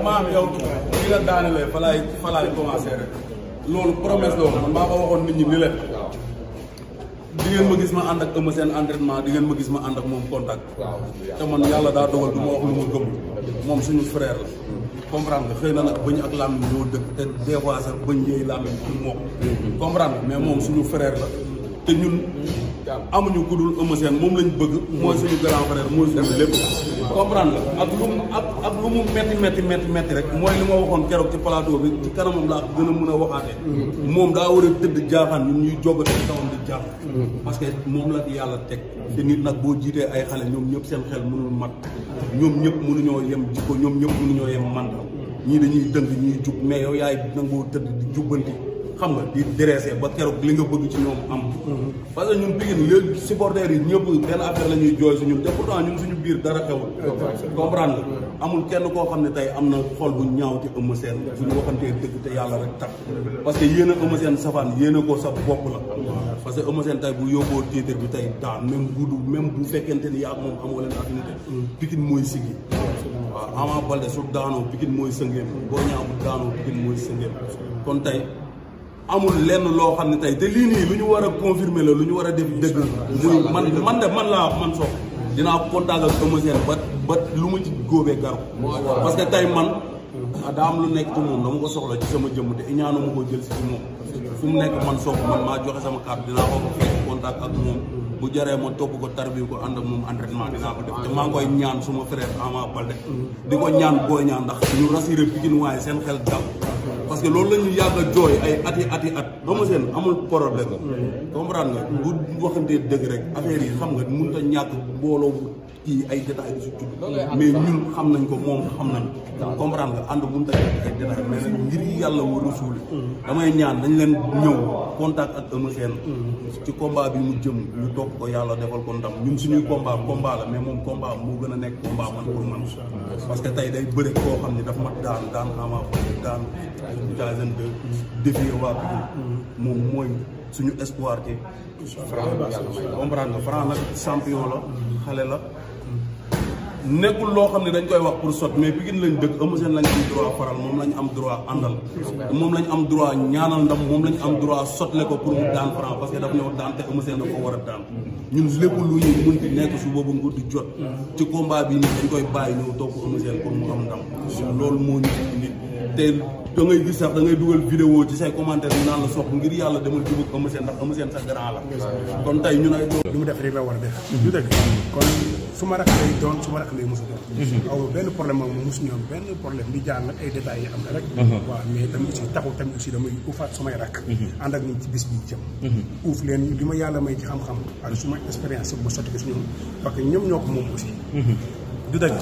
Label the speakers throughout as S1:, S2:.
S1: maa yow li nga daanelee fa laay commencé rek loolu promesse la woon man maa ko waxoon nit ñi ni leen di ngeen ma gis ma ànd ak Eumeu Sène entraînement di ngeen ma gis ma ànd ak moom contact te man yàlla daa dogal du ma wax lu ma gëm moom suñu frère la comprendre nga xëy na nag bëñ ak làmmiñ ñoo dëkk te des fois sax bëñ yooyu làmmiñ pour moo comprendre nga mais moom suñu frère la te ñun amuñu ku dul Eumeu Sène moom lañ bëgg mooy suñu grand frère mooy suñu lépp comprendre nga ak lu mu metti rek mooy li ma waxoon keroog ci plateau bi ci kanamam laa gën a mën a waxaatee moom daa war a tëdd jaaxaan ñun ñuy jogate ci kawam di jaax parce que moom la yàlla teg te nit nag boo jiitee ay xale ñoom ñëpp seen xel mënul mat ñoom ñëpp mënuñoo yem jikko ñoom ñëpp mënuñoo yem mantal ñii dañuy dëng ñuy jub mais yow yaay nangoo tëdd di jubbanti xam nga di dressé ba keroog li nga bëgg ci ñoom am parce que ñun Pikine léegi supporters yi ñëpp benn affaire la ñuy jooy si ñun te pourtant ñun suñu biir dara xewul comprendre nga amul kenn koo xam ne tey am na xol bu ñaaw ci Eumeu Sène bu ñu waxantee dëgg te yàlla rek tax parce que yéen a Eumeu Sène safaan yéen a ko sa bopp la parce que Eumeu Sène tey bu yóbboo titre bi tey daan même bu fekkente ni yaa moom amoo leen affinité Pikine mooy sigi waaw Ama Baldé su daanoo Pikine mooy sëngeem boo ñaaw bu daanoo Pikine mooy sëngeem kon tey amul lenn loo xam ne tey te lii nii lu ñu war a confirmer la lu ñu war a def dëgg muy man laa man sox dinaa contact ak Eumeu Sène ba lu ma ci góobee garu parce que tey man daa am lu nekk ci moom dama ko soxla ci sama jëmm te ñaanu ma ko jël si ci moom fu mu nekk man sox man maa joxe sama carte dinaa ko fekk contact ak moom bu jaree ma topp ko tarbi ko ànd ak moom entraînement dinaa ko def te maa ngi koy ñaan suma frère Ama Baldé di ko ñaan booy ñaan ndax ñu rassuré Pikine waaye seen xel dal parce que loolu la ñu yàgg a jooy ay ati at Eumeu Sène amul problème comprendre nga bu waxantee dëgg rek affaire yi xam nga mënut a ñàkk mbooloo kii ay détails bi su tudd mais ñun xam nañ ko moom xam nañ comprendre nga ànd mënut a ñàkk ay détails mais nag ngir yàlla war a suuli damay ñaan dañ leen ñëw contact ak Eumeu Sène ci combat bi mu jëm ñu topp ko yàlla defal ko ndam ñun suñuy combat la mais moom combat moo gën a nekk combat man pour man parce que tey day bëre koo xam ne daf ma daan Ama Baldé daan Tyson 2 défier waa Pikine moom mooy suñu espoir ci comprendre nga Franc nag champion la xale la nekkul loo xam ne dañ koy wax pour sot mais Pikine lañ dëkk Eumeu Sène lañ am droit faral moom lañ am droit àndal moom lañ am droit ñaanal ndam moom lañ am droit sotle ko pour mu daan Franc parce que daf ñëw daan te Eumeu Sène da ko war a daan ñun lépp lu ñu mën di nekk su boobu nga di jot ci combat bi nii dañ koy bàyyi ñëw topp Eumeu Sène pour mu am ndam loolu moo ñu nit te da ngay gis sax da ngay dugal vidéo ci say commentaire yi naan la sopp ngir yàlla demal jubag Eumeu Sène ndax Eumeu Sène sa grand la kon tey ñun ay
S2: lu mu def rek la war a def du dëgg kon su ma rakk lay doon su ma rakk lay mosu doon aw benn problème moom mosu ñoom benn problème di jaar nag ay détails yi am na rek waaw mais tamit aussi taxul tamit aussi damay ufaat sumay rakk ànd ak ñun ci bis bi jëm uuf leen li ma yàlla may ci xam-xam ak suma expérience ma sotti ko si ñoom parce que ñoom ñoo ko moom aussi du dëgg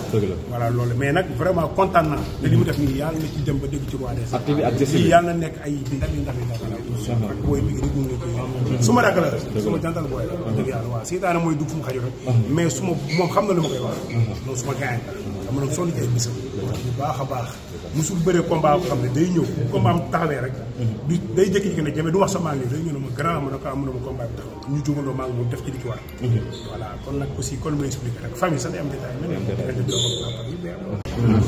S2: voilà loolu mais nag vraiment kontaan naa te li mu def nii yàlla na ci dem ba dégg ci roi des arènes yàlla na nekk ay ndax ak booy bi rek ñu ko su ma rakk la suma jantal booy la dëgg yàlla waaw seytaane mooy dugg fu mu xaju rek mais suma moom xam na lu ma koy wax moom suma gaañ dama doon sonn ci ay bisam bu baax a baax musul bëree combat boo xam ne day ñëw combat am taxawee rek du day jékki-jékki ne jame du wax sa maa ngi day ñëw ne ma grand ma ne ko amu na ma combat bi taxaw ñu jugandoo maa ngi moom def ci di ci war voilà kon nag aussi kon may expliqué rek famille sax day am détail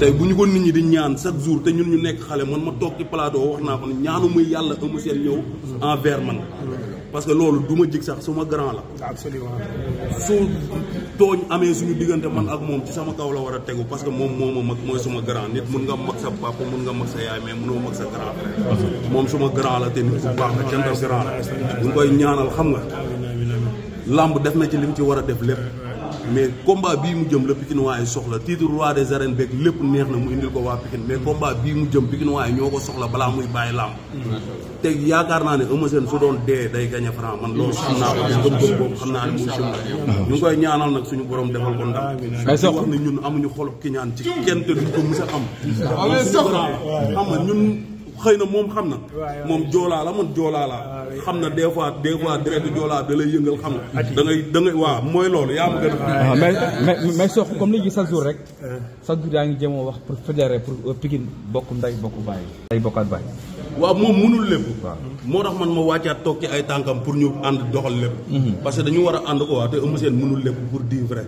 S1: tey bu ñu ko nit ñi di ñaan chaque jour te ñun ñu nekk xale man ma toog ci plateau wax naa ko ne ñaanu muy yàlla Eumeu Sène ñëw envers man parce que loolu du ma jig sax suma grand la
S2: absolument
S1: su tooñ amee suñu diggante man ak moom ci sama kaw la war a tegu parce que moom moo ma mag mooy suma grand nit mun nga mag sa papa mun nga mag sa yaay mais munoo mag sa grand frère moom suma grand la te nit bu baax la cantal grand la bu ngi koy ñaanal xam nga làmb def na ci lim ci war a def lépp mais combat bii mu jëm la Pikine waaye soxla titre roi des arènes beeg lépp neex na mu indil ko waa Pikine mais combat bii mu jëm Pikine waaye ñoo ko soxla balaa muy bàyyi làmb te yaakaar naa ne Eumeu Sène su doon dee day gagné Franc man loolu xam naa ko gëm-gëm boobu xam naa ne moom sim la ñu ngi koy ñaanal nag suñu borom defal ko ndam wax ne ñun amuñu xolub ki ñaan ci kenn te duñ ko mës a am xam nga ñun xëy na moom xam na moom joolaa la man joolaa la xam na des fois deretu joolaa da lay yëngal xam na da ngay waaw mooy loolu yaa ma gën a
S3: mais sox comme li gi chaque jour rek chaque jour yaa ngi jéem a wax pour fédérer pour Pikine bokk nday bokk bàyyi nday bokkaat bàyyi
S1: waaw moom mënul lépp. moo tax man ma wàccaat toog ci ay tànkam pour ñu ànd doxal lépp. parce que dañu war a ànd quoi te Eumeu Sène mënul lépp pour dire vrai.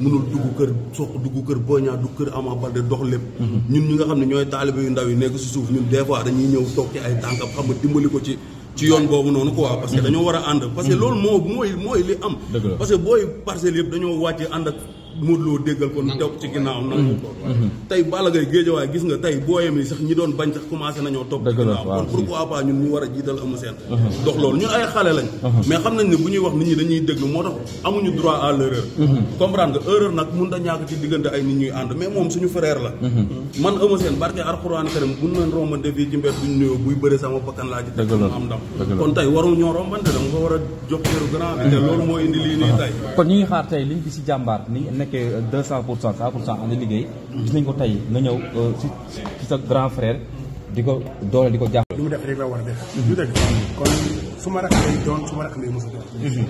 S1: mënul dugg kër Sokh dugg kër Boy Niang dugg kër Ama Baldé dox lépp. ñun ñi nga xam ne ñooy taalibe yu ndaw yi nekk si suuf ñun des fois dañuy ñëw toog ci ay tànkam xam nga dimbali ko ci yoon boobu noonu quoi parce que dañoo war a ànd parce que loolu mooy li am. parce que booy parcelles yëpp dañoo wàcce ànd ak Modou Lo déggal ko nu topp ci ginnaaw nangu ko tey Balla Gaye Guédiawaye gis nga tey booyam yi sax ñi doon bañ sax commencé nañoo topp ci ginnaaw kon pourquoi pas ñun ñu war a jiital Eumeu Sène dox loolu ñun ay xale lañ mais xam nañ ne bu ñuy wax nit ñi dañuy déglu moo tax amuñu droit à l'erreur comprendre nga erreur nag mun da ñàkk ci diggante ay nit ñuy ànd mais moom suñu frère la man Eumeu Sène barke Alxuraan karim buñ leen rombante fii ci mbedd duñ nuyoo buy bëre sama bakkan laa ci teg am ndam kon tey waru ñoo rombante dama ko war a jox cëru grand bi te loolu moo indi lii nii tey
S3: kon ñu ngi xaar tey liñ gis si jàmbaar ni nekkee 200% 100% ànd liggéey gis nañ ko tey nga ñëw ci sa grand frère di ko doole di ko jàpp
S2: lu mu def rek la war a def du dëgg kon su ma rakk lay doon su ma rakk lay mosu doon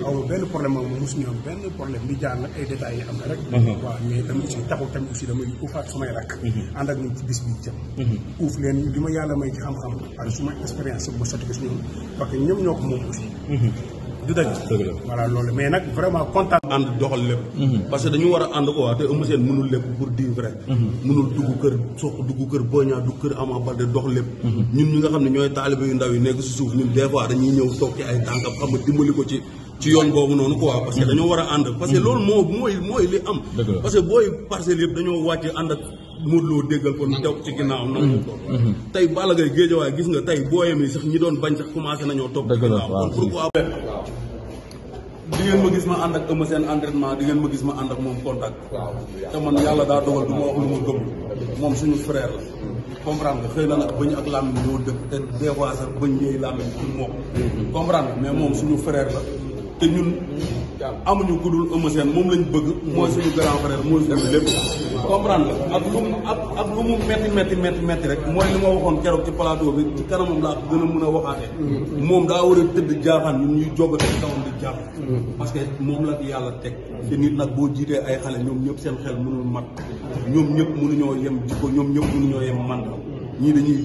S2: aw benn problème moom mosu ñu am benn problème li jaar nag ay détails yi am na rek waaw mais tamit aussi taxul tamit aussi damay uufaat sumay rakk ànd ak ñun ci bis bi jëm uuf leen li ma yàlla may ci xam-xam ak suma expérience ma sotti ko si ñoom parce que ñoom ñoo ko moom aussi du dëgg voilà loolu mais nag vraiment kontaan
S1: ànd doxal lépp parce que dañu war a ànd quoi te Eumeu Sène mënul lépp pour dire vrai mënul dugg kër Sokh dugg kër Boy Niang dugg kër Ama Baldé dox lépp ñun ñi nga xam ne ñooy taalibe yu ndaw yi nekk si suuf ñun des fois dañuy ñëw toog ci ay tànkam xam nga dimbali ko ci yoon boobu noonu quoi parce que dañoo war a ànd parce que loolu mooy li am parce que booy parcelles yëpp dañoo wàcce ànd ak Modou Lo déggal ko nu topp ci ginnaaw nangu ko tey Balla Gaye Guédiawaye gis nga tey booyam yi sax ñi doon bañ sax commencé nañoo topp ci ginnaaw kon pourquoi di ngeen ma gis ma ànd ak Eumeu Sène entraînement di ngeen ma gis ma ànd ak moom contact te man yàlla daa dogal du ma wax lu ma gëm moom suñu frère la comprendre nga xëy na nag bëñ ak làmmiñ ñoo dëkk te des fois sax bëñ ñëy làmmiñ pour moom comprendre nga mais moom suñu frère la te ñun amuñu ku dul Eumeu Sène moom lañ bëgg mooy suñu grand frère mooy suñu lépp comprendre nga ak lu mu metti rek mooy li ma waxoon keroog ci plateau bi ci kanamam laa gën a mën a waxaatee moom daa war a tëdd jaaxaan ñun ñuy jogate ci kawam di jàpp parce que moom la fi yàlla teg te nit nag boo jiitee ay xale ñoom ñëpp seen xel mënul mat ñoom ñëpp mënuñoo yem jikko ñoom ñëpp mënuñoo yem man ñii dañuy